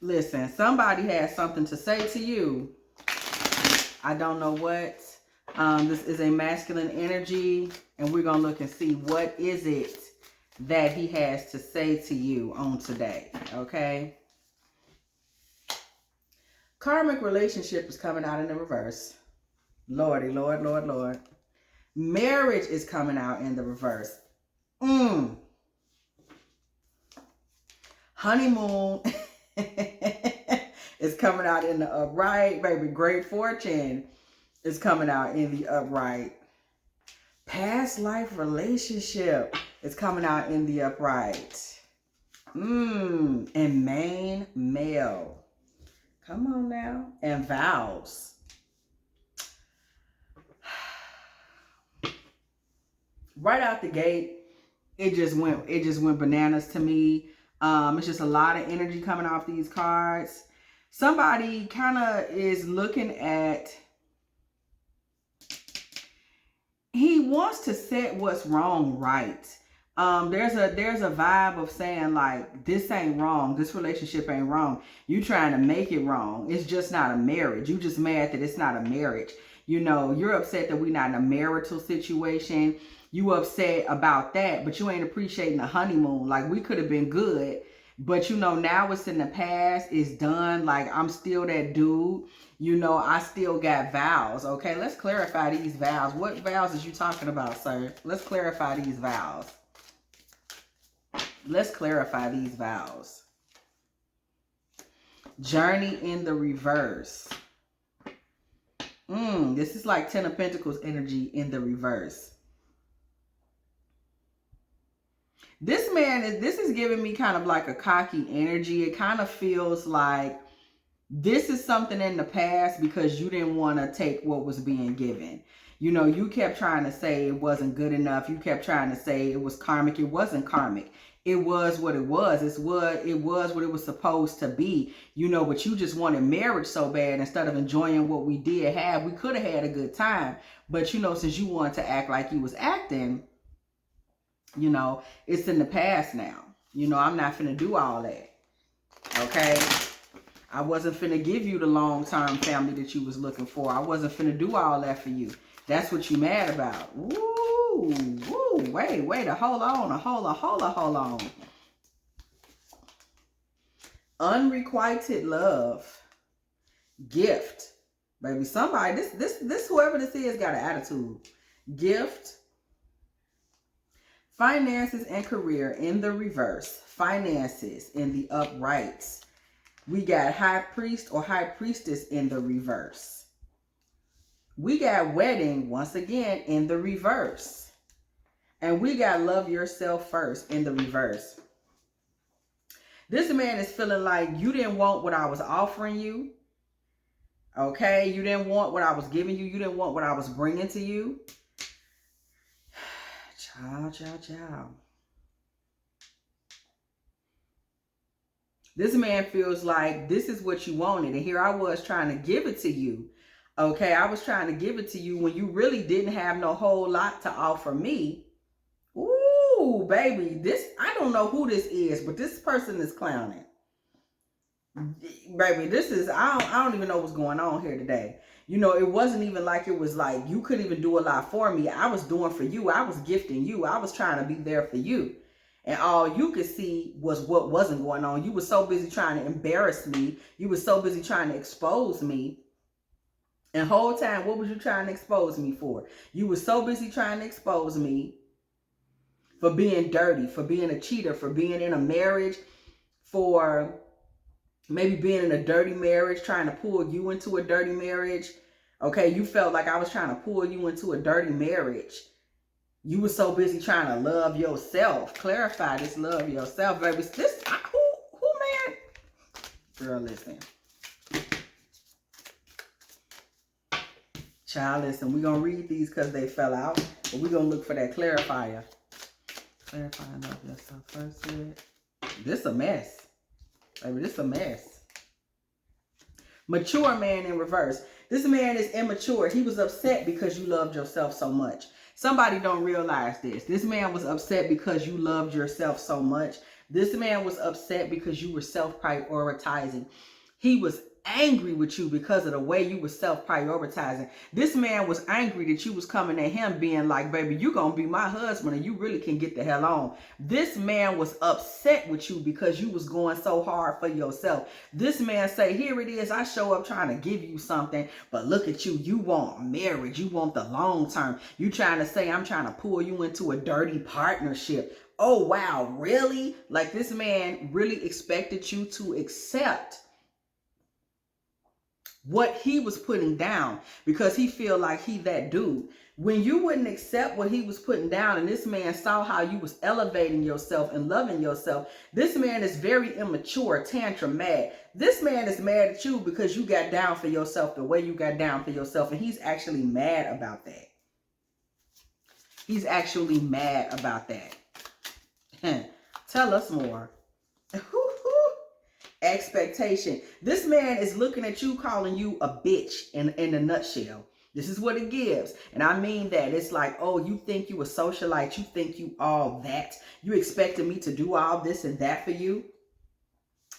Listen, somebody has something to say to you. I don't know what. This is a masculine energy, and we're going to look and see what is it that he has to say to you on today, okay? Karmic relationship is coming out in the reverse. Lordy, Lord, Lord, Lord. Marriage is coming out in the reverse. Honeymoon is coming out in the upright. Baby, great fortune is coming out in the upright. Past life relationship is coming out in the upright. And main male. Come on now. And vows. Right out the gate, it just went bananas to me. It's just a lot of energy coming off these cards. Somebody kind of is looking at, he wants to set what's wrong right. There's a vibe of saying like, this ain't wrong. This relationship ain't wrong. You trying to make it wrong. It's just not a marriage. You just mad that it's not a marriage. You know, you're upset that we're not in a marital situation. You upset about that, but you ain't appreciating the honeymoon. Like, we could have been good, but you know, now it's in the past. It's done. Like, I'm still that dude. You know, I still got vows. Okay, let's clarify these vows. What vows is you talking about, sir? Let's clarify these vows. Let's clarify these vows. Journey in the reverse. This is like 10 of Pentacles energy in the reverse. This man this is giving me kind of like a cocky energy. It kind of feels like this is something in the past because you didn't want to take what was being given. You know, you kept trying to say it wasn't good enough. You kept trying to say it was karmic. It wasn't karmic. It was what it was. It was what it was supposed to be. You know, but you just wanted marriage so bad. Instead of enjoying what we did have, we could have had a good time. But, you know, since you wanted to act like you was acting, you know, it's in the past now. You know, I'm not finna do all that. Okay? I wasn't finna give you the long-term family that you was looking for. I wasn't finna do all that for you. That's what you mad about. Woo! Woo! Wait, hold on. Unrequited love. Gift. Baby, somebody, this whoever this is got an attitude. Gift. Finances and career in the reverse. Finances in the uprights. We got high priest or high priestess in the reverse. We got wedding once again in the reverse. And we got love yourself first in the reverse. This man is feeling like you didn't want what I was offering you. Okay? You didn't want what I was giving you. You didn't want what I was bringing to you. Ciao. This man feels like this is what you wanted. And here I was trying to give it to you. Okay, I was trying to give it to you when you really didn't have no whole lot to offer me. Ooh, baby, I don't know who this is, but this person is clowning. Baby, I don't even know what's going on here today. You know, it wasn't even like it was like you couldn't even do a lot for me. I was doing for you. I was gifting you. I was trying to be there for you. And all you could see was what wasn't going on. You were so busy trying to embarrass me. You were so busy trying to expose me. And the whole time, what was you trying to expose me for? You were so busy trying to expose me for being dirty, for being a cheater, for being in a marriage, for maybe being in a dirty marriage, trying to pull you into a dirty marriage. Okay, you felt like I was trying to pull you into a dirty marriage. You were so busy trying to love yourself. Clarify this love yourself, baby. Who man? Girl, listen. Child, listen. We're going to read these because they fell out. But we're going to look for that clarifier. Clarifying love yourself first. This a mess. Baby, this a mess. Mature man in reverse. This man is immature. He was upset because you loved yourself so much. Somebody don't realize this. This man was upset because you loved yourself so much. This man was upset because you were self-prioritizing. He was angry with you because of the way you were self-prioritizing. This man was angry that you was coming at him being like, baby, you gonna be my husband and you really can get the hell on. This man was upset with you because you was going so hard for yourself. This man say, here it is, I show up trying to give you something, but look at you, you want marriage, you want the long term. You trying to say I'm trying to pull you into a dirty partnership. Oh wow, really? Like, this man really expected you to accept what he was putting down because he feel like he that dude. When you wouldn't accept what he was putting down and this man saw how you was elevating yourself and loving yourself, this man is very immature, tantrum mad. This man is mad at you because you got down for yourself the way you got down for yourself, and he's actually mad about that. He's actually mad about that. Tell us more. Expectation. This man is looking at you, calling you a bitch in a nutshell. This is what it gives. And I mean that. It's like, oh, you think you a socialite. You think you all that. You expected me to do all this and that for you.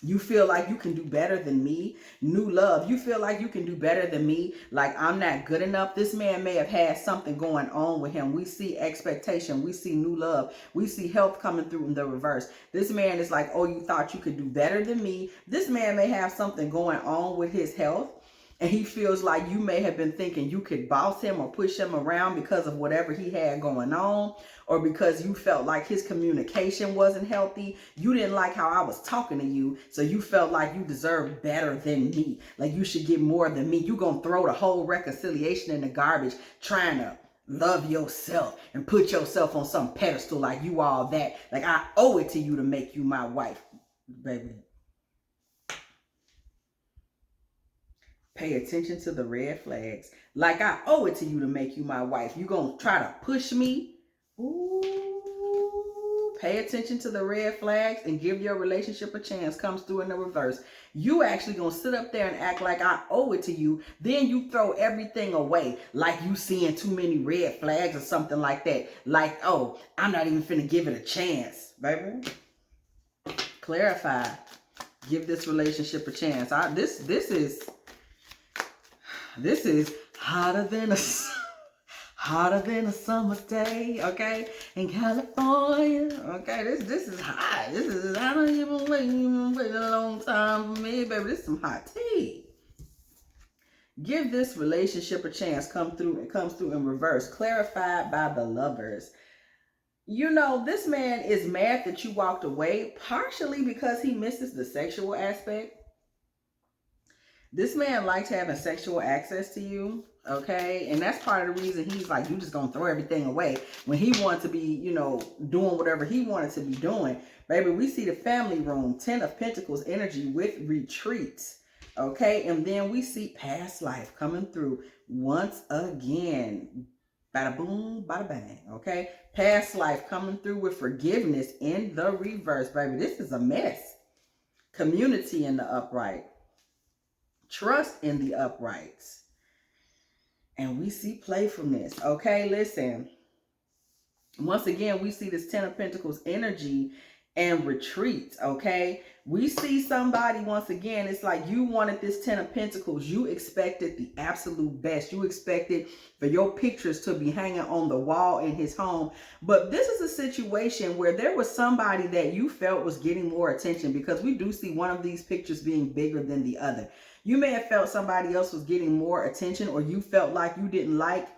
You feel like you can do better than me. New love. You feel like you can do better than me. Like I'm not good enough. This man may have had something going on with him. We see expectation. We see new love. We see health coming through in the reverse. This man is like, oh, you thought you could do better than me. This man may have something going on with his health. And he feels like you may have been thinking you could boss him or push him around because of whatever he had going on, or because you felt like his communication wasn't healthy. You didn't like how I was talking to you, so you felt like you deserved better than me. Like you should get more than me. You gonna throw the whole reconciliation in the garbage trying to love yourself and put yourself on some pedestal like you all that. Like I owe it to you to make you my wife, baby. Pay attention to the red flags. Like I owe it to you to make you my wife. You gonna try to push me? Ooh. Pay attention to the red flags and give your relationship a chance. Comes through in the reverse. You actually gonna sit up there and act like I owe it to you. Then you throw everything away. Like you seeing too many red flags or something like that. Like, oh, I'm not even finna give it a chance, baby. Clarify. Give this relationship a chance. This is hotter than a summer's day, okay? In California, okay? This is hot. This is, I don't even wait a long time for me, baby. This is some hot tea. Give this relationship a chance. It comes through in reverse. Clarified by the lovers. You know, this man is mad that you walked away, partially because he misses the sexual aspect. This man likes having sexual access to you, okay? And that's part of the reason he's like, you just gonna throw everything away when he wanted to be, you know, doing whatever he wanted to be doing. Baby, we see the family room, 10 of Pentacles energy with retreats, okay? And then we see past life coming through once again. Bada boom, bada bang, okay? Past life coming through with forgiveness in the reverse, baby. This is a mess. Community in the upright. Trust in the uprights. And we see playfulness. Okay, listen. Once again, we see this 10 of Pentacles energy and retreat. Okay, we see somebody, once again, it's like you wanted this 10 of Pentacles. You expected the absolute best. You expected for your pictures to be hanging on the wall in his home. But this is a situation where there was somebody that you felt was getting more attention, because we do see one of these pictures being bigger than the other. You may have felt somebody else was getting more attention, or you felt like you didn't like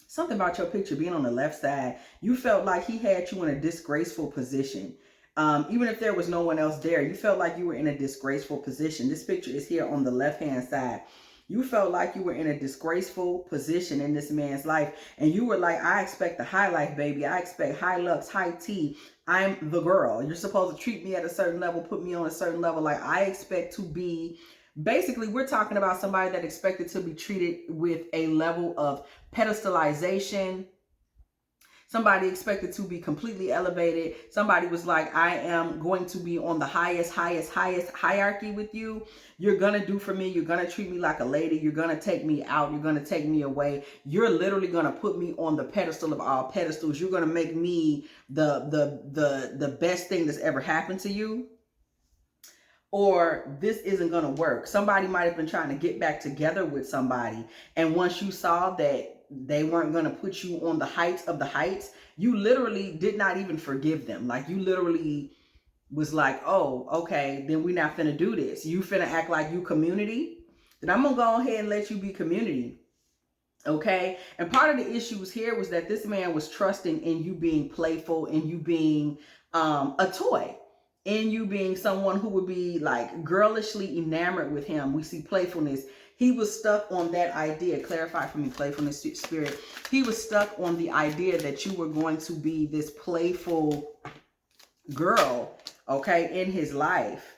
something about your picture being on the left side. You felt like he had you in a disgraceful position. Even if there was no one else there, you felt like you were in a disgraceful position. This picture is here on the left-hand side. You felt like you were in a disgraceful position in this man's life. And you were like, I expect the high life, baby. I expect high lux, high tea. I'm the girl. You're supposed to treat me at a certain level, put me on a certain level. Like I expect to be... Basically, we're talking about somebody that expected to be treated with a level of pedestalization, Somebody expected to be completely elevated. Somebody was like, I am going to be on the highest hierarchy with you. You're going to do for me. You're going to treat me like a lady. You're going to take me out. You're going to take me away. You're literally going to put me on the pedestal of all pedestals. You're going to make me the best thing that's ever happened to you. Or this isn't going to work. Somebody might have been trying to get back together with somebody. And once you saw that they weren't going to put you on the heights of the heights, you literally did not even forgive them. Like, you literally was like, oh, okay, then we're not finna do this. You finna act like you community, then I'm gonna go ahead and let you be community. Okay. And part of the issues here was that this man was trusting in you being playful, in you being a toy, in you being someone who would be like girlishly enamored with him. We see playfulness. He was stuck on that idea. Clarify for me, playfulness, spirit. He was stuck on the idea that you were going to be this playful girl, okay, in his life.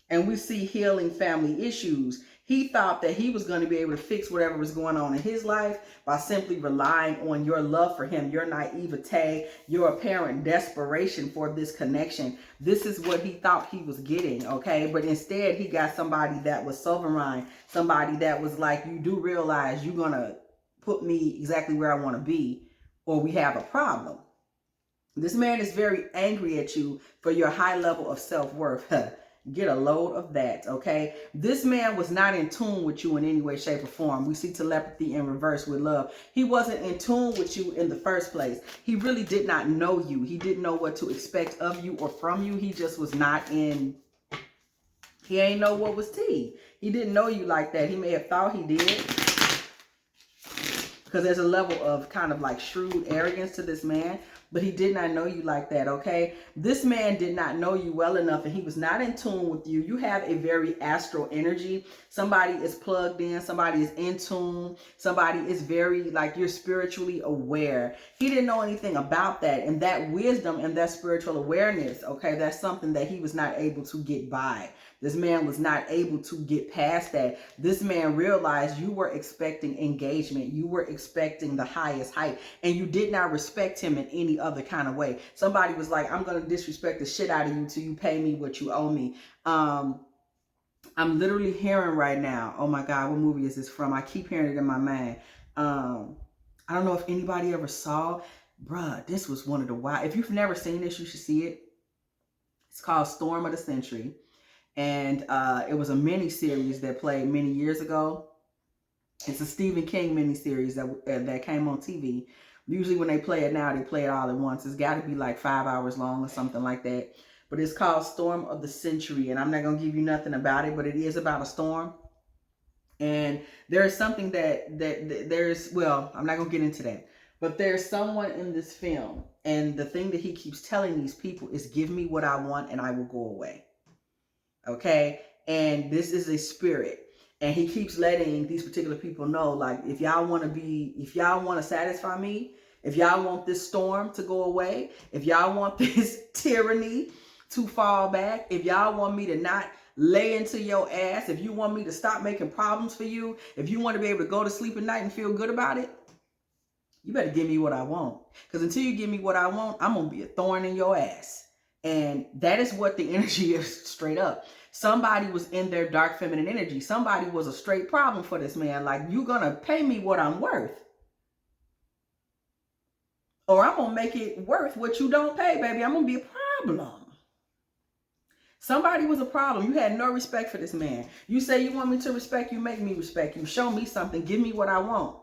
And we see healing family issues. He thought that he was going to be able to fix whatever was going on in his life by simply relying on your love for him, your naivete, your apparent desperation for this connection. This is what he thought he was getting, okay? But instead, he got somebody that was sovereign, somebody that was like, you do realize you're going to put me exactly where I want to be, or we have a problem. This man is very angry at you for your high level of self-worth. Get a load of that, okay? This man was not in tune with you in any way, shape, or form. We see telepathy in reverse with love. He wasn't in tune with you in the first place. He really did not know you. He didn't know what to expect of you or from you. He just was not in... He ain't know what was tea. He didn't know you like that. He may have thought he did. Because there's a level of kind of like shrewd arrogance to this man. But he did not know you like that, okay? This man did not know you well enough, and he was not in tune with you. You have a very astral energy. Somebody is plugged in. Somebody is in tune. Somebody is very, like, you're spiritually aware. He didn't know anything about that. And that wisdom and that spiritual awareness, okay, that's something that he was not able to get by. This man was not able to get past that. This man realized you were expecting engagement. You were expecting the highest height, and you did not respect him in any other kind of way. Somebody was like, I'm going to disrespect the shit out of you till you pay me what you owe me. I'm literally hearing right now, oh my God, what movie is this from? I keep hearing it in my mind. I don't know if anybody ever saw, bruh, this was one of the wild. If you've never seen this, you should see it. It's called Storm of the Century. And it was a mini-series that played many years ago. It's a Stephen King mini-series that came on TV. Usually when they play it now, they play it all at once. It's got to be like 5 hours long or something like that. But it's called Storm of the Century. And I'm not going to give you nothing about it, but it is about a storm. And there's something that there's, well, I'm not going to get into that. But there's someone in this film. And the thing that he keeps telling these people is, give me what I want and I will go away. Okay, and this is a spirit, and he keeps letting these particular people know, like, if y'all want to satisfy me, if y'all want this storm to go away, if y'all want this tyranny to fall back, if y'all want me to not lay into your ass, if you want me to stop making problems for you, if you want to be able to go to sleep at night and feel good about it, you better give me what I want. Because until you give me what I want, I'm going to be a thorn in your ass. And that is what the energy is, straight up. Somebody was in their dark feminine energy. Somebody was a straight problem for this man. Like, you're going to pay me what I'm worth, or I'm going to make it worth what you don't pay, baby. I'm going to be a problem. Somebody was a problem. You had no respect for this man. You say you want me to respect you, make me respect you. Show me something. Give me what I want.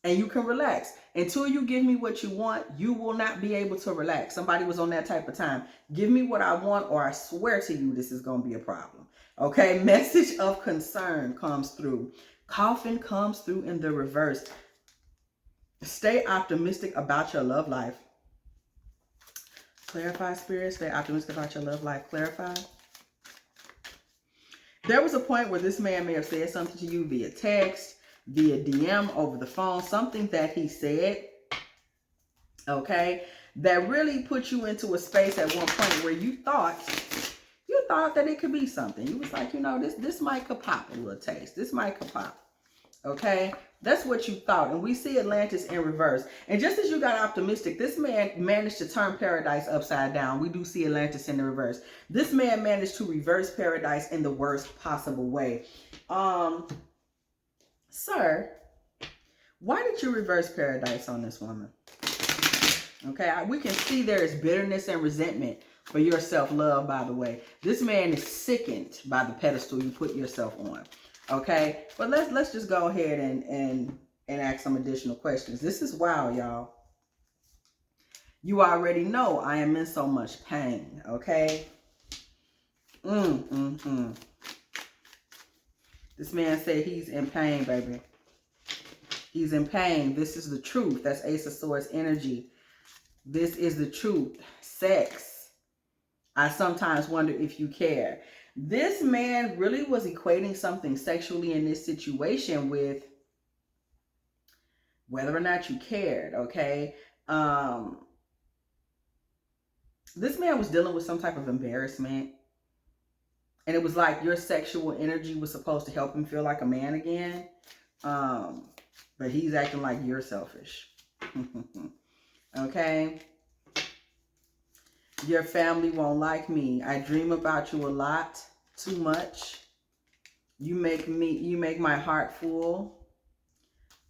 And you can relax. Until you give me what you want, you will not be able to relax. Somebody was on that type of time. Give me what I want, or I swear to you, this is going to be a problem. Okay, message of concern comes through. Coffin comes through in the reverse. Stay optimistic about your love life. Clarify, spirit. Stay optimistic about your love life. Clarify. There was a point where this man may have said something to you via text, via DM, over the phone, something that he said, okay, that really put you into a space at one point where you thought that it could be something. You was like, you know, this might could pop a little taste. This might could pop. Okay, that's what you thought. And we see Atlantis in reverse. And just as you got optimistic, this man managed to turn paradise upside down. We do see Atlantis in the reverse. This man managed to reverse paradise in the worst possible way. Sir, why did you reverse paradise on this woman? Okay, we can see there is bitterness and resentment for your self-love, by the way. This man is sickened by the pedestal you put yourself on. Okay, but let's just go ahead and ask some additional questions. This is wild, y'all. You already know I am in so much pain. Okay. This man said he's in pain, baby. He's in pain. This is the truth. That's Ace of Swords energy. This is the truth. Sex. I sometimes wonder if you care. This man really was equating something sexually in this situation with whether or not you cared, okay? This man was dealing with some type of embarrassment. And it was like your sexual energy was supposed to help him feel like a man again. But he's acting like you're selfish. Okay? Your family won't like me. I dream about you a lot, too much. You make my heart full.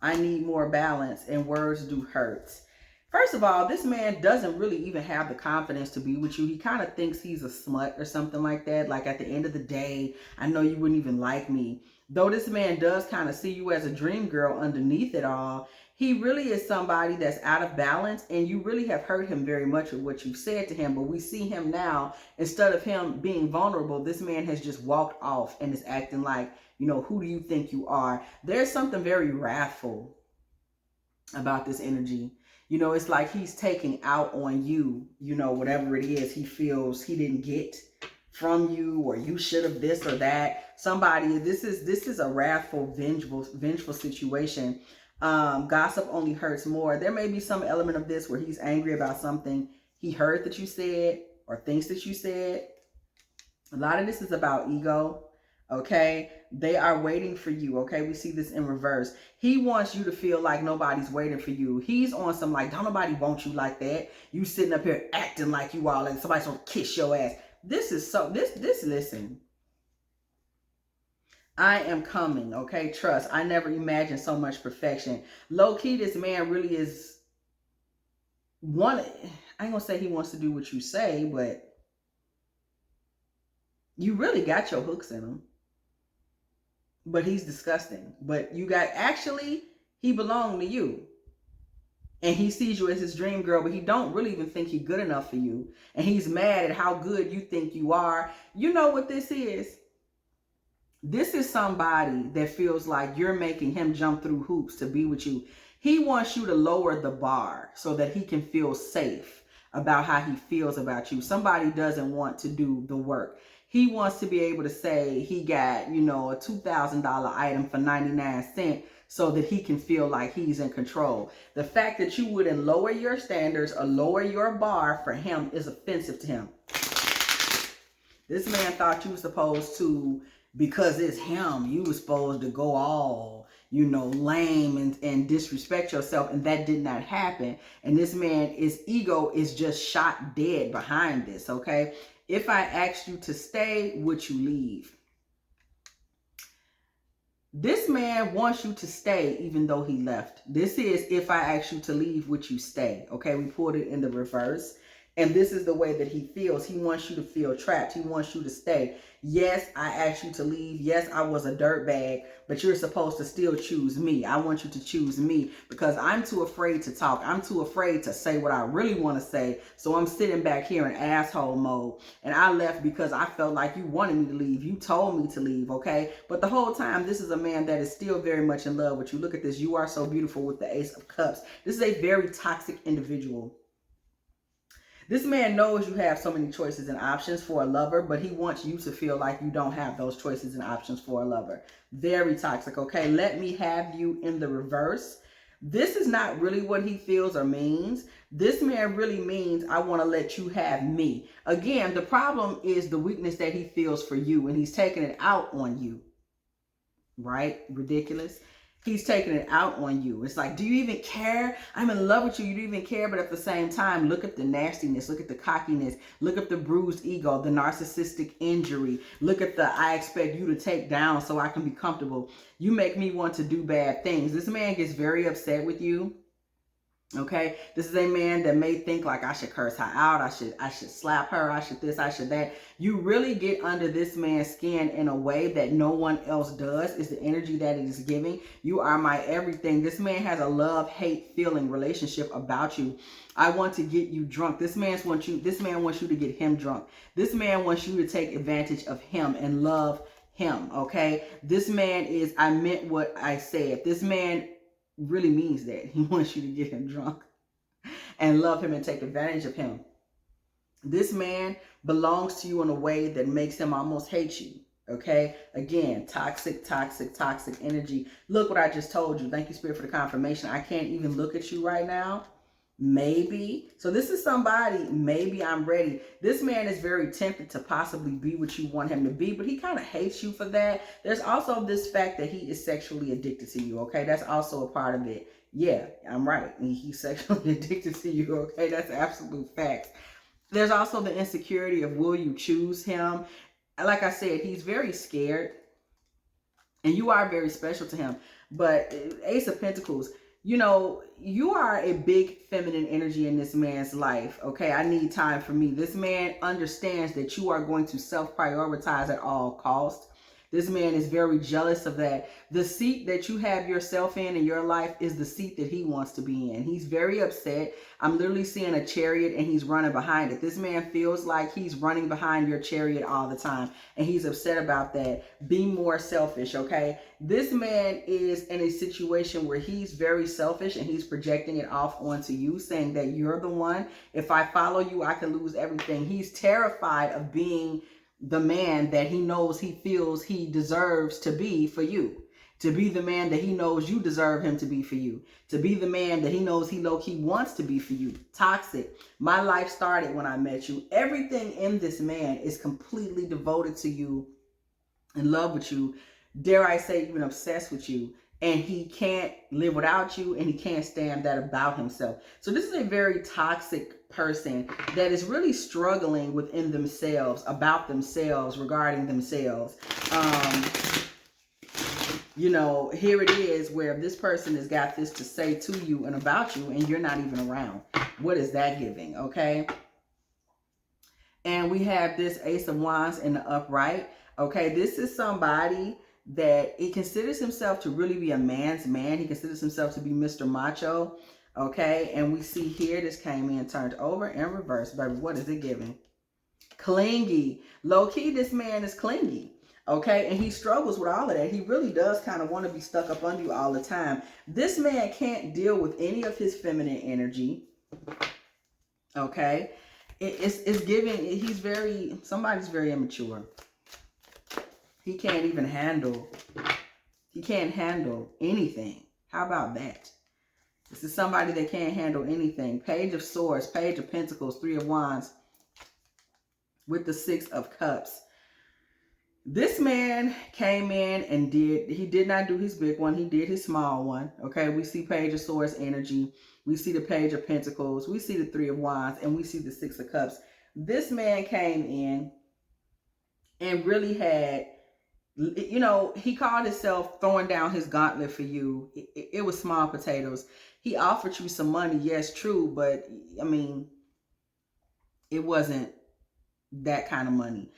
I need more balance, and words do hurt. First of all, this man doesn't really even have the confidence to be with you. He kind of thinks he's a smut or something like that. Like at the end of the day, I know you wouldn't even like me. Though this man does kind of see you as a dream girl underneath it all, he really is somebody that's out of balance, and you really have hurt him very much with what you've said to him. But we see him now, instead of him being vulnerable, this man has just walked off and is acting like, you know, who do you think you are? There's something very wrathful about this energy. You know, it's like he's taking out on you, you know, whatever it is he feels he didn't get from you, or you should have this or that. Somebody, this is a wrathful, vengeful situation. Gossip only hurts more. There may be some element of this where he's angry about something he heard that you said or thinks that you said. A lot of this is about ego. Okay, they are waiting for you. Okay, we see this in reverse. He wants you to feel like nobody's waiting for you. He's on some like, don't nobody want you like that. You sitting up here acting like you are like somebody's gonna kiss your ass. This is so, listen. I am coming, okay? Trust. I never imagined so much perfection. Low key, this man really is I ain't gonna say he wants to do what you say, but you really got your hooks in him. But he's disgusting. But he belonged to you. And he sees you as his dream girl, but he don't really even think he's good enough for you. And he's mad at how good you think you are. You know what this is? This is somebody that feels like you're making him jump through hoops to be with you. He wants you to lower the bar so that he can feel safe about how he feels about you. Somebody doesn't want to do the work. He wants to be able to say he got, you know, a $2,000 item for 99 cents so that he can feel like he's in control. The fact that you wouldn't lower your standards or lower your bar for him is offensive to him. This man thought you were supposed to, because it's him, you were supposed to go all, you know, lame and disrespect yourself, and that did not happen. And this man's ego is just shot dead behind this, okay? If I asked you to stay, would you leave? This man wants you to stay even though he left. This is, if I asked you to leave, would you stay? Okay, we pulled it in the reverse. And this is the way that he feels. He wants you to feel trapped. He wants you to stay. Yes, I asked you to leave. Yes, I was a dirtbag, but you're supposed to still choose me. I want you to choose me because I'm too afraid to talk. I'm too afraid to say what I really want to say. So I'm sitting back here in asshole mode. And I left because I felt like you wanted me to leave. You told me to leave, okay? But the whole time, this is a man that is still very much in love with you. Look at this. You are so beautiful with the Ace of Cups. This is a very toxic individual. This man knows you have so many choices and options for a lover, but he wants you to feel like you don't have those choices and options for a lover. Very toxic, okay? Let me have you in the reverse. This is not really what he feels or means. This man really means, I want to let you have me. Again, the problem is the weakness that he feels for you, and he's taking it out on you. Right? Ridiculous. He's taking it out on you. It's like, do you even care? I'm in love with you. You don't even care. But at the same time, look at the nastiness. Look at the cockiness. Look at the bruised ego, the narcissistic injury. Look at the, I expect you to take down so I can be comfortable. You make me want to do bad things. This man gets very upset with you. Okay, this is a man that may think like, I should curse her out, I should slap her, I should this, I should that. You really get under this man's skin in a way that no one else does. Is the energy that it is giving. You are my everything. This man has a love-hate feeling relationship about you. I want to get you drunk. This man wants you to get him drunk. This man wants you to take advantage of him and love him. Okay, this man is, I meant what I said. This man really means that. He wants you to get him drunk and love him and take advantage of him. This man belongs to you in a way that makes him almost hate you. Okay, again, toxic energy. Look what I just told you. Thank you, Spirit, for the confirmation. I can't even look at you right now. Maybe. So this is somebody, maybe I'm ready. This man is very tempted to possibly be what you want him to be, but he kind of hates you for that. There's also this fact that he is sexually addicted to you, okay? That's also a part of it. Yeah, I'm right. He's sexually addicted to you, okay? That's absolute fact. There's also the insecurity of, will you choose him? Like I said, he's very scared, and you are very special to him. But Ace of Pentacles, you know, you are a big feminine energy in this man's life. Okay, I need time for me. This man understands that you are going to self-prioritize at all costs. This man is very jealous of that. The seat that you have yourself in your life is the seat that he wants to be in. He's very upset. I'm literally seeing a chariot and he's running behind it. This man feels like he's running behind your chariot all the time, and he's upset about that. Be more selfish, okay? This man is in a situation where he's very selfish and he's projecting it off onto you, saying that you're the one. If I follow you, I can lose everything. He's terrified of being the man that he knows he feels he deserves to be for you. To be the man that he knows you deserve him to be for you. To be the man that he knows he low-key wants to be for you. Toxic. My life started when I met you. Everything in this man is completely devoted to you, in love with you, dare I say even obsessed with you. And he can't live without you, and he can't stand that about himself. So this is a very toxic person that is really struggling within themselves, about themselves, regarding themselves. You know, here it is where this person has got this to say to you and about you, and you're not even around. What is that giving? Okay. And we have this Ace of Wands in the upright. Okay. This is somebody that he considers himself to really be a man's man. He considers himself to be Mr. Macho. Okay. And we see here, this came in, turned over and reversed, baby. What is it giving? Clingy. Low key, this man is clingy. Okay. And he struggles with all of that. He really does kind of want to be stuck up under you all the time. This man can't deal with any of his feminine energy. Okay. It's giving, somebody's very immature. He can't even handle, anything. How about that? This is somebody that can't handle anything. Page of Swords, Page of Pentacles, Three of Wands, with the Six of Cups. This man came in and he did not do his big one. He did his small one. Okay, we see Page of Swords energy. We see the Page of Pentacles. We see the Three of Wands, and we see the Six of Cups. This man came in and really had, you know, he called himself throwing down his gauntlet for you. It was small potatoes. He offered you some money, yes, true, but I mean, it wasn't that kind of money.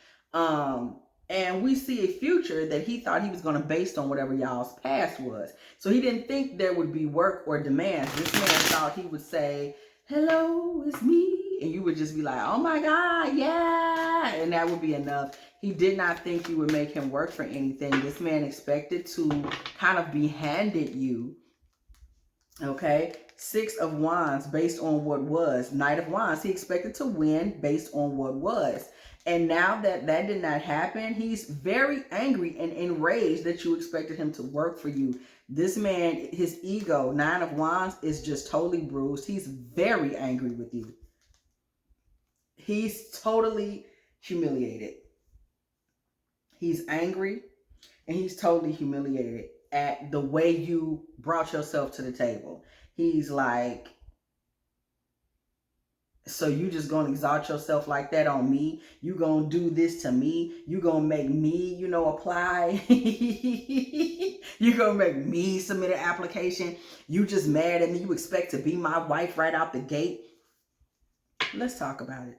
And we see a future that he thought he was going to base on whatever y'all's past was. So he didn't think there would be work or demands. This man thought he would say, hello, it's me. And you would just be like, oh my God, yeah. And that would be enough. He did not think you would make him work for anything. This man expected to kind of be handed you. Okay. Six of Wands based on what was. Knight of Wands. He expected to win based on what was. And now that that did not happen, he's very angry and enraged that you expected him to work for you. This man, his ego, Nine of Wands, is just totally bruised. He's very angry with you. He's totally humiliated. He's angry and he's totally humiliated. at the way you brought yourself to the table. He's like, so you just gonna exalt yourself like that on me? You gonna do this to me? You gonna make me, apply? You gonna make me submit an application? You just mad at me? You expect to be my wife right out the gate? Let's talk about it.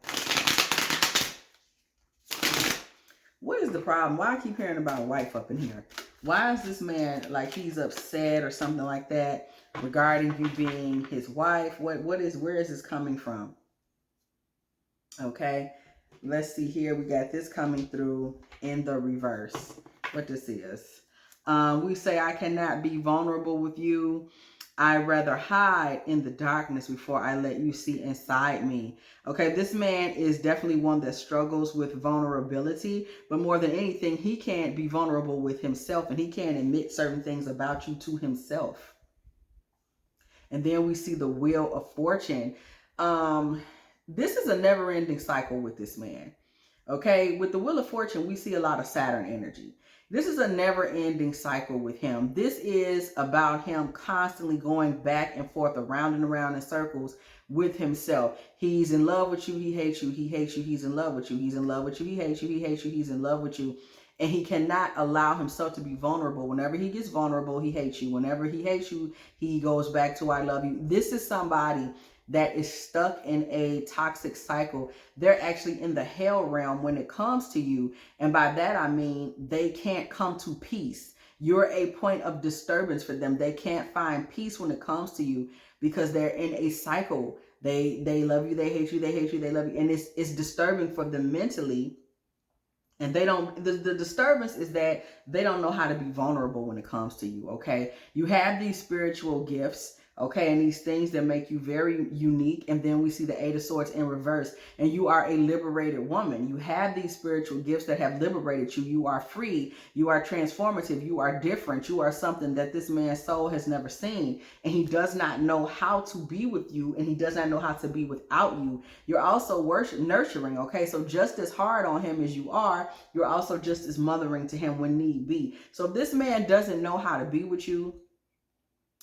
What is the problem? Why I keep hearing about a wife up in here? Why is this man like he's upset or something like that regarding you being his wife? Where is this coming from? Okay, let's see here. We got this coming through in the reverse. What this is. We say, I cannot be vulnerable with you. I'd rather hide in the darkness before I let you see inside me. Okay, this man is definitely one that struggles with vulnerability, but more than anything, he can't be vulnerable with himself, and he can't admit certain things about you to himself. And then we see the Wheel of Fortune. This is a never-ending cycle with this man. Okay, with the Wheel of Fortune, we see a lot of Saturn energy. This is a never-ending cycle with him. This is about him constantly going back and forth, around and around in circles with himself. He's in love with you, he hates you, he hates you, he's in love with you, he's in love with you, he hates you, he hates you, he's in love with you. And he cannot allow himself to be vulnerable. Whenever he gets vulnerable, he hates you. Whenever he hates you, he goes back to I love you. This is somebody that is stuck in a toxic cycle. They're actually in the hell realm when it comes to you. And by that, I mean, they can't come to peace. You're a point of disturbance for them. They can't find peace when it comes to you because they're in a cycle. They love you, they hate you, they hate you, they love you. And it's disturbing for them mentally. And they don't, the disturbance is that they don't know how to be vulnerable when it comes to you, okay? You have these spiritual gifts, okay, and these things that make you very unique. And then we see the Eight of Swords in reverse, and you are a liberated woman. You have these spiritual gifts that have liberated you. You are free. You are transformative. You are different. You are something that this man's soul has never seen, and he does not know how to be with you, and he does not know how to be without you. You're also nurturing, okay? So just as hard on him as you are, you're also just as mothering to him when need be. So if this man doesn't know how to be with you,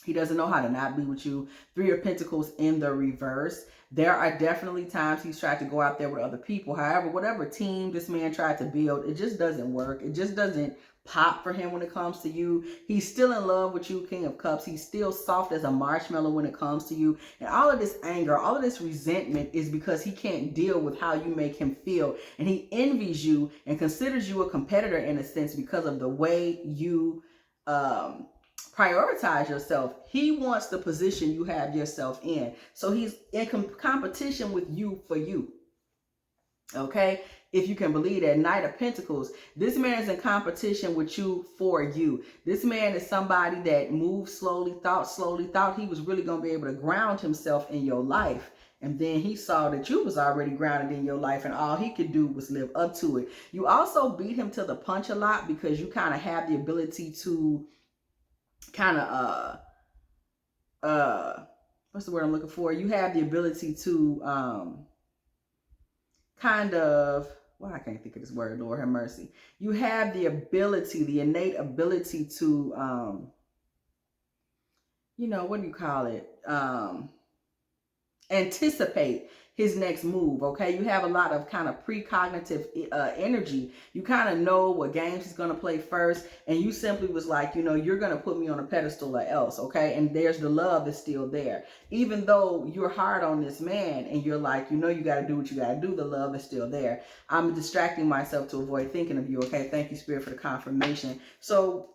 he doesn't know how to not be with you. Three of Pentacles in the reverse. There are definitely times he's tried to go out there with other people. However, whatever team this man tried to build, it just doesn't work. It just doesn't pop for him when it comes to you. He's still in love with you, King of Cups. He's still soft as a marshmallow when it comes to you. And all of this anger, all of this resentment is because he can't deal with how you make him feel. And he envies you and considers you a competitor in a sense because of the way you prioritize yourself. He wants the position you have yourself in. So he's in competition with you for you. Okay? If you can believe that. Knight of Pentacles. This man is in competition with you for you. This man is somebody that moved slowly, thought he was really going to be able to ground himself in your life. And then he saw that you was already grounded in your life, and all he could do was live up to it. You also beat him to the punch a lot because you kind of have the ability to kind of what's the word I'm looking for? You have the ability to kind of, well, I can't think of this word, Lord have mercy. You have the ability, the innate ability to what do you call it? Anticipate his next move. Okay, you have a lot of kind of precognitive energy. You kind of know what games he's going to play first, and you simply was like, you're going to put me on a pedestal or else. Okay, and there's the love is still there, even though you're hard on this man and you're like, you got to do what you got to do. The love is still there. I'm distracting myself to avoid thinking of you. Okay, thank you, Spirit, for the confirmation. So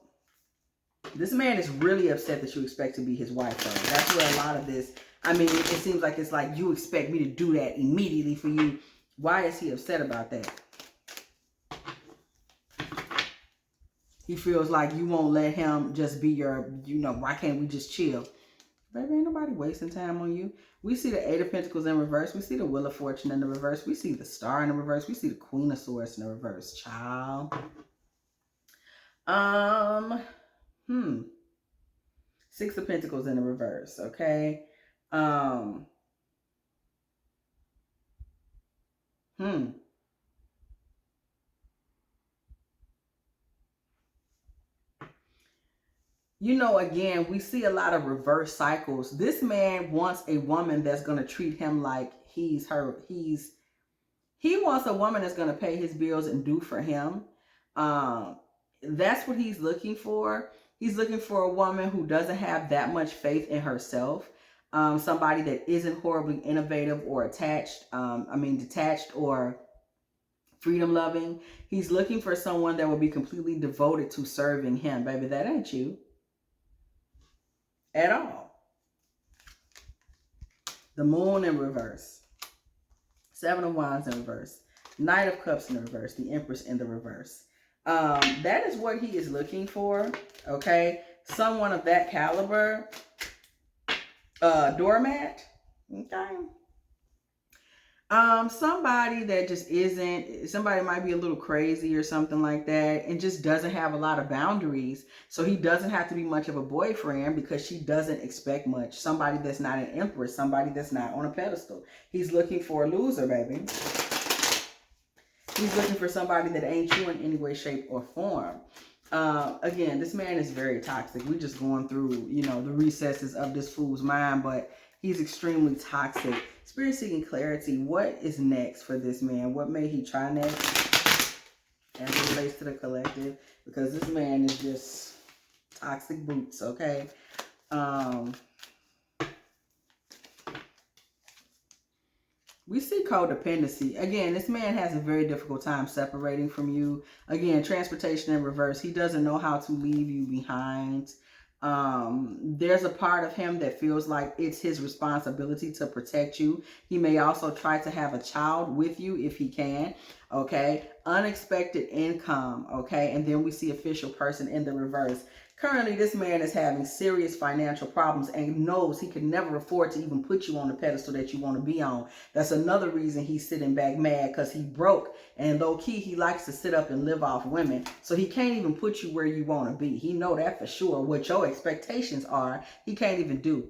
this man is really upset that you expect to be his wife, though. That's where a lot of this, I mean, it seems like it's like you expect me to do that immediately for you. Why is he upset about that? He feels like you won't let him just be your, why can't we just chill? Baby, ain't nobody wasting time on you. We see the Eight of Pentacles in reverse. We see the Wheel of Fortune in the reverse. We see the Star in the reverse. We see the Queen of Swords in the reverse. Child. Six of Pentacles in the reverse, okay? you know, again, we see a lot of reverse cycles. This man wants a woman that's going to treat him like he's her. He wants a woman that's going to pay his bills and do for him. Um, that's what he's looking for. He's looking for a woman who doesn't have that much faith in herself. Somebody that isn't horribly innovative or detached or freedom loving. He's looking for someone that will be completely devoted to serving him. Baby, that ain't you at all. The Moon in reverse. Seven of Wands in reverse. Knight of Cups in reverse. The Empress in the reverse. That is what he is looking for. Okay. Someone of that caliber. Doormat. Okay. Somebody that just isn't, somebody might be a little crazy or something like that and just doesn't have a lot of boundaries. So he doesn't have to be much of a boyfriend because she doesn't expect much. Somebody that's not an empress, somebody that's not on a pedestal. He's looking for a loser, baby. He's looking for somebody that ain't you in any way, shape, or form. Again, this man is very toxic. We're just going through, you know, the recesses of this fool's mind, but he's extremely toxic. Spirit seeking clarity. What is next for this man? What may he try next as it relates to the collective? Because this man is just toxic boots, okay? We see codependency. Again, this man has a very difficult time separating from you. Again, transportation in reverse. He doesn't know how to leave you behind. There's a part of him that feels like it's his responsibility to protect you. He may also try to have a child with you if he can. Okay. Unexpected income. Okay. And then we see official person in the reverse. Currently, this man is having serious financial problems and knows he can never afford to even put you on the pedestal that you want to be on. That's another reason he's sitting back mad, because he broke, and low key he likes to sit up and live off women. So he can't even put you where you want to be. He know that for sure. What your expectations are, he can't even do.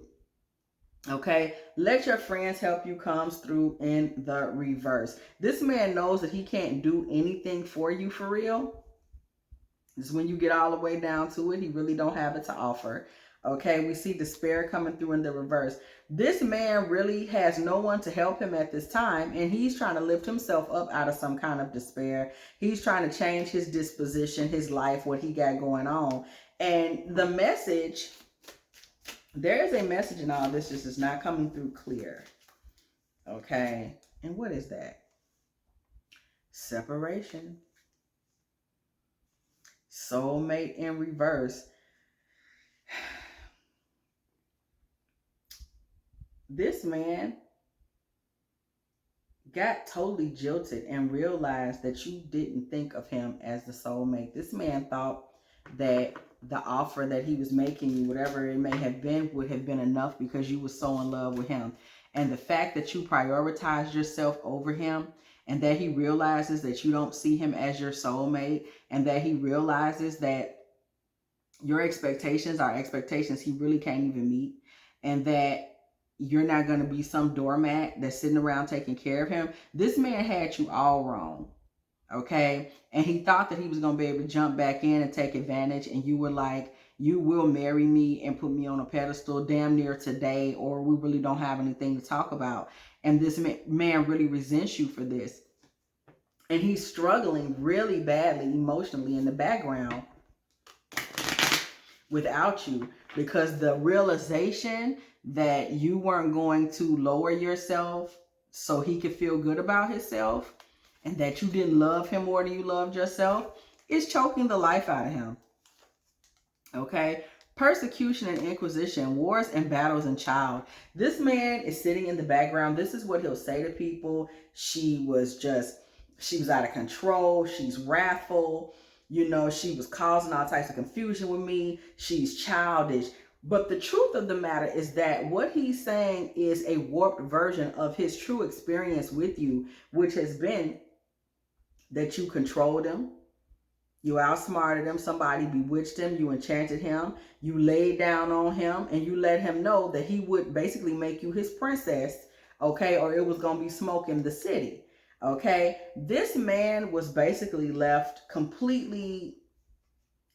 Okay, let your friends help you comes through in the reverse. This man knows that he can't do anything for you for real. This is when you get all the way down to it. He really don't have it to offer. Okay, we see despair coming through in the reverse. This man really has no one to help him at this time, and he's trying to lift himself up out of some kind of despair. He's trying to change his disposition, his life, what he got going on. And the message, there is a message in all this, just is not coming through clear. Okay, and what is that? Separation. Soulmate in reverse. This man got totally jilted and realized that you didn't think of him as the soulmate. This man thought that the offer that he was making you, whatever it may have been, would have been enough because you were so in love with him. And the fact that you prioritized yourself over him, and that he realizes that you don't see him as your soulmate, and that he realizes that your expectations are expectations he really can't even meet, and that you're not going to be some doormat that's sitting around taking care of him. This man had you all wrong, okay? And he thought that he was going to be able to jump back in and take advantage, and you were like, you will marry me and put me on a pedestal damn near today, or we really don't have anything to talk about. And this man really resents you for this. And he's struggling really badly emotionally in the background without you, because the realization that you weren't going to lower yourself so he could feel good about himself, and that you didn't love him more than you loved yourself, is choking the life out of him. Okay? Persecution and inquisition, wars and battles and child. This man is sitting in the background. This is what he'll say to people. She was out of control. She's wrathful. You know, she was causing all types of confusion with me. She's childish. But the truth of the matter is that what he's saying is a warped version of his true experience with you, which has been that you controlled him. You outsmarted him. Somebody bewitched him. You enchanted him. You laid down on him, and you let him know that he would basically make you his princess, okay? Or it was going to be smoke in the city, okay? This man was basically left completely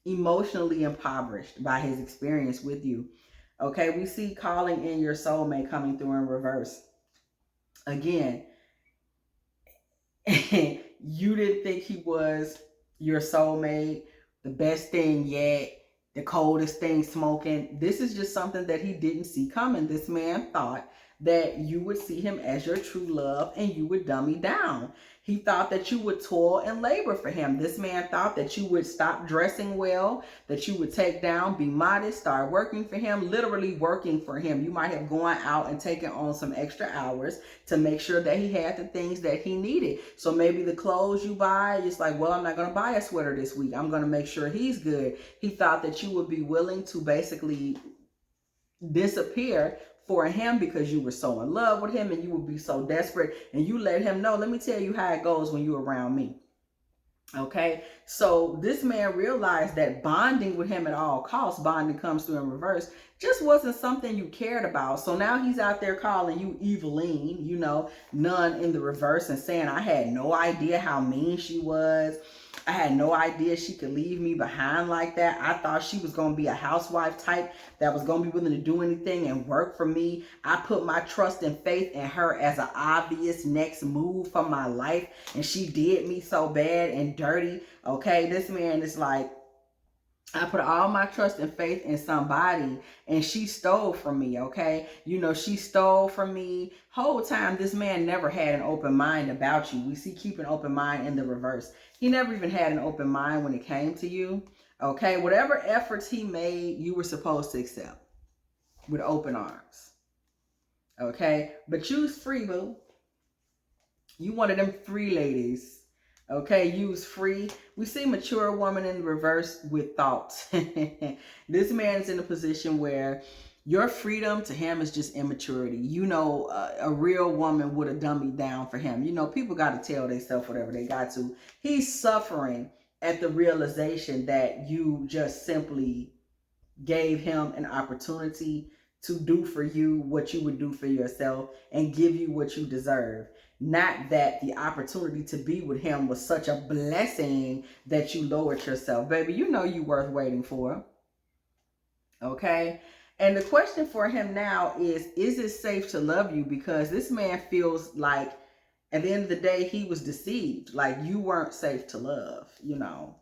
emotionally impoverished by his experience with you. Okay, we see calling in your soulmate coming through in reverse. Again, you didn't think he was your soulmate, the best thing yet, the coldest thing smoking. This is just something that he didn't see coming. This man thought that you would see him as your true love and you would dummy down. He thought that you would toil and labor for him. This man thought that you would stop dressing well, that you would take down, be modest, start working for him, literally working for him. You might have gone out and taken on some extra hours to make sure that he had the things that he needed. So maybe the clothes you buy, it's like, well, I'm not going to buy a sweater this week. I'm going to make sure he's good. He thought that you would be willing to basically disappear for him because you were so in love with him and you would be so desperate, and you let him know, let me tell you how it goes when you're around me. Okay, so this man realized that bonding with him at all costs, bonding comes through in reverse, just wasn't something you cared about. So now he's out there calling you Eveline, you know, none in the reverse, and saying, I had no idea how mean she was. I had no idea she could leave me behind like that. I thought she was going to be a housewife type that was going to be willing to do anything and work for me. I put my trust and faith in her as an obvious next move for my life, and she did me so bad and dirty. Okay, this man is like, I put all my trust and faith in somebody and she stole from me, okay? You know, she stole from me. Whole time, this man never had an open mind about you. We see keep an open mind in the reverse. He never even had an open mind when it came to you, okay? Whatever efforts he made, you were supposed to accept with open arms, okay? But you was free, boo. You one of them free ladies. Okay, use free. We see mature woman in reverse with thoughts. This man is in a position where your freedom to him is just immaturity. You know, a real woman would have dummied down for him. You know, people got to tell themselves whatever they got to. He's suffering at the realization that you just simply gave him an opportunity to do for you what you would do for yourself and give you what you deserve. Not that the opportunity to be with him was such a blessing that you lowered yourself. Baby, you know you worth waiting for. Okay? And the question for him now is it safe to love you? Because this man feels like at the end of the day, he was deceived. Like you weren't safe to love, you know.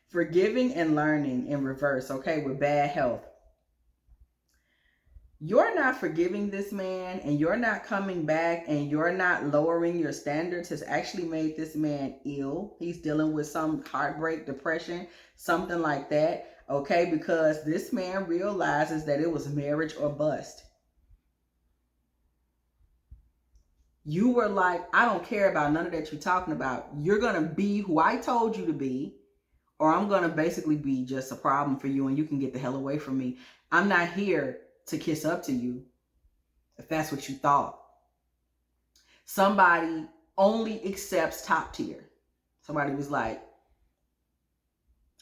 Forgiving and learning in reverse, okay, with bad health. You're not forgiving this man and you're not coming back and you're not lowering your standards has actually made this man ill. He's dealing with some heartbreak, depression, something like that, okay, because this man realizes that it was marriage or bust. You were like, I don't care about none of that you're talking about. You're going to be who I told you to be, or I'm going to basically be just a problem for you and you can get the hell away from me. I'm not here to kiss up to you, if that's what you thought. Somebody only accepts top tier. Somebody was like,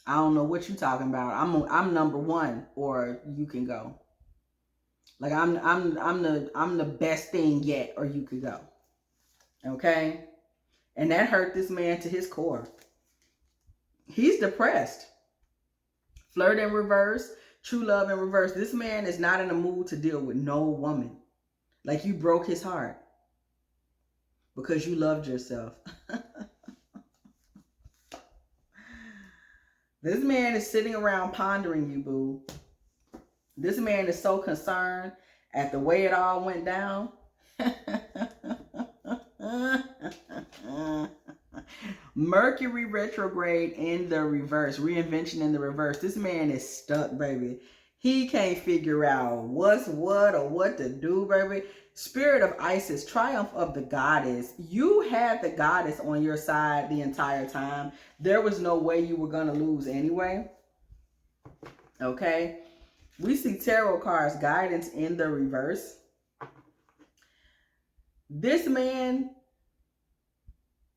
I don't know what you're talking about. I'm number one, or you can go. Like I'm the best thing yet, or you could go. Okay? And that hurt this man to his core. He's depressed. Flirt in reverse. True love in reverse. This man is not in a mood to deal with no woman. Like you broke his heart because you loved yourself. This man is sitting around pondering you, boo. This man is so concerned at the way it all went down. Mercury retrograde in the reverse, reinvention in the reverse. This man is stuck, baby. He can't figure out what's what or what to do, baby. Spirit of Isis, triumph of the goddess. You had the goddess on your side the entire time. There was no way you were going to lose anyway. Okay? We see tarot cards, guidance in the reverse. This man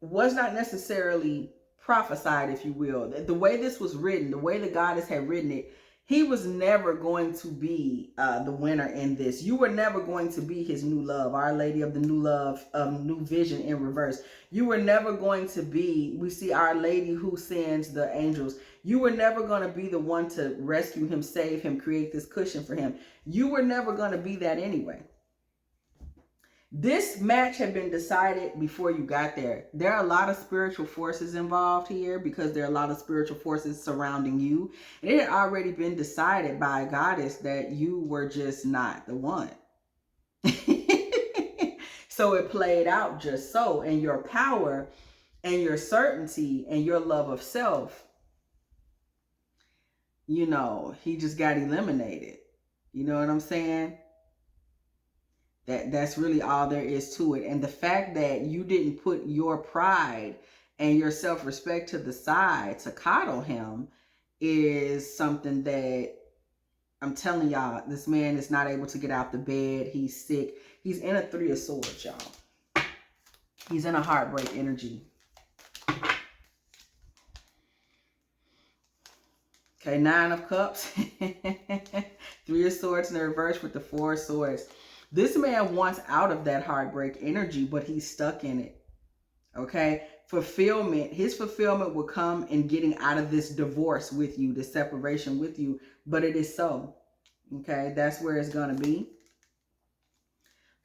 was not necessarily prophesied, if you will. The way this was written, the way the goddess had written it, He was never going to be the winner in this. You were never going to be his new love, Our Lady of the New Love, New Vision in reverse. You were never going to be, we see Our Lady who sends the angels. You were never going to be the one to rescue him, save him, create this cushion for him. You were never going to be that anyway. This match had been decided before you got there. There are a lot of spiritual forces involved here because there are a lot of spiritual forces surrounding you. And it had already been decided by a goddess that you were just not the one. So it played out just so. And your power and your certainty and your love of self, you know, he just got eliminated. You know what I'm saying? That's really all there is to it. And the fact that you didn't put your pride and your self-respect to the side to coddle him is something that I'm telling y'all, this man is not able to get out the bed. He's sick. He's in a 3 of Swords, y'all. He's in a heartbreak energy. Okay, 9 of Cups. 3 of Swords in the reverse with the 4 of Swords. This man wants out of that heartbreak energy, but he's stuck in it. Okay? Fulfillment. His fulfillment will come in getting out of this divorce with you, this separation with you, but it is so. Okay? That's where it's going to be.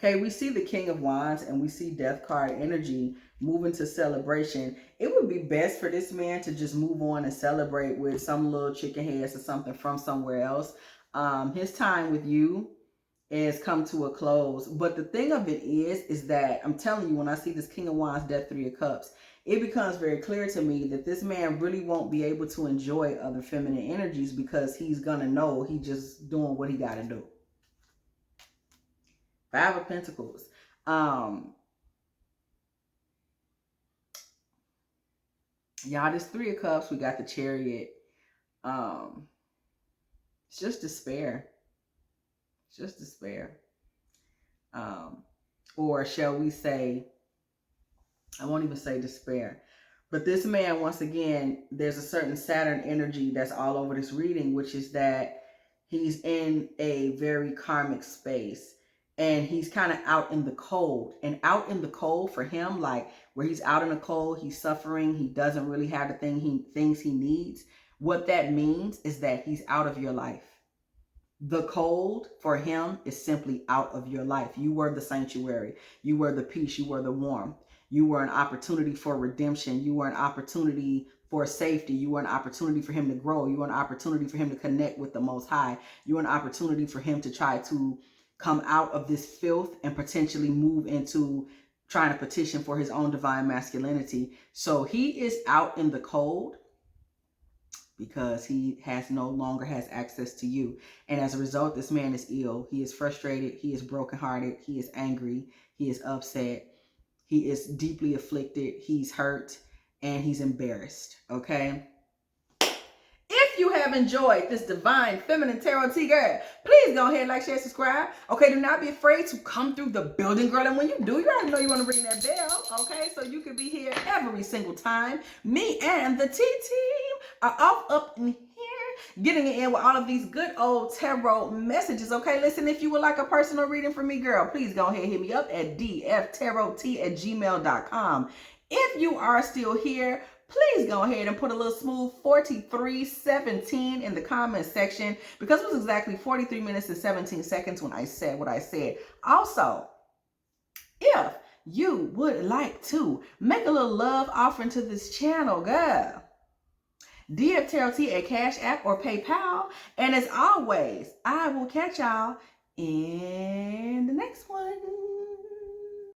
Okay, we see the King of Wands and we see Death card energy moving to celebration. It would be best for this man to just move on and celebrate with some little chicken heads or something from somewhere else. His time with you has come to a close. But the thing of it is that I'm telling you, when I see this King of Wands, Death, 3 of Cups, it becomes very clear to me that this man really won't be able to enjoy other feminine energies because he's going to know he's just doing what he got to do. 5 of Pentacles. Y'all, this 3 of Cups, we got the Chariot. It's just despair. It's just despair. Or shall we say, I won't even say despair. But this man, once again, there's a certain Saturn energy that's all over this reading, which is that he's in a very karmic space. And he's kind of out in the cold. And out in the cold for him, like where he's out in the cold, he's suffering, he doesn't really have the things he needs. What that means is that he's out of your life. The cold for him is simply out of your life. You were the sanctuary. You were the peace. You were the warmth. You were an opportunity for redemption. You were an opportunity for safety. You were an opportunity for him to grow. You were an opportunity for him to connect with the Most High. You were an opportunity for him to try to come out of this filth and potentially move into trying to petition for his own divine masculinity. So he is out in the cold because he no longer has access to you. And as a result, this man is ill. He is frustrated. He is brokenhearted. He is angry. He is upset. He is deeply afflicted. He's hurt and he's embarrassed. Okay. If you have enjoyed this divine feminine tarot tea, girl, please go ahead, like, share, subscribe. Okay, do not be afraid to come through the building, girl. And when you do, you already know you want to ring that bell. Okay, so you can be here every single time. Me and the T-Team are all up in here, getting it in with all of these good old tarot messages. Okay, listen, if you would like a personal reading from me, girl, please go ahead and hit me up at dftarottea@gmail.com. If you are still here, please go ahead and put a little smooth 43:17 in the comment section because it was exactly 43 minutes and 17 seconds when I said what I said. Also, if you would like to make a little love offering to this channel, girl, dftarottea at Cash App or PayPal. And as always, I will catch y'all in the next one.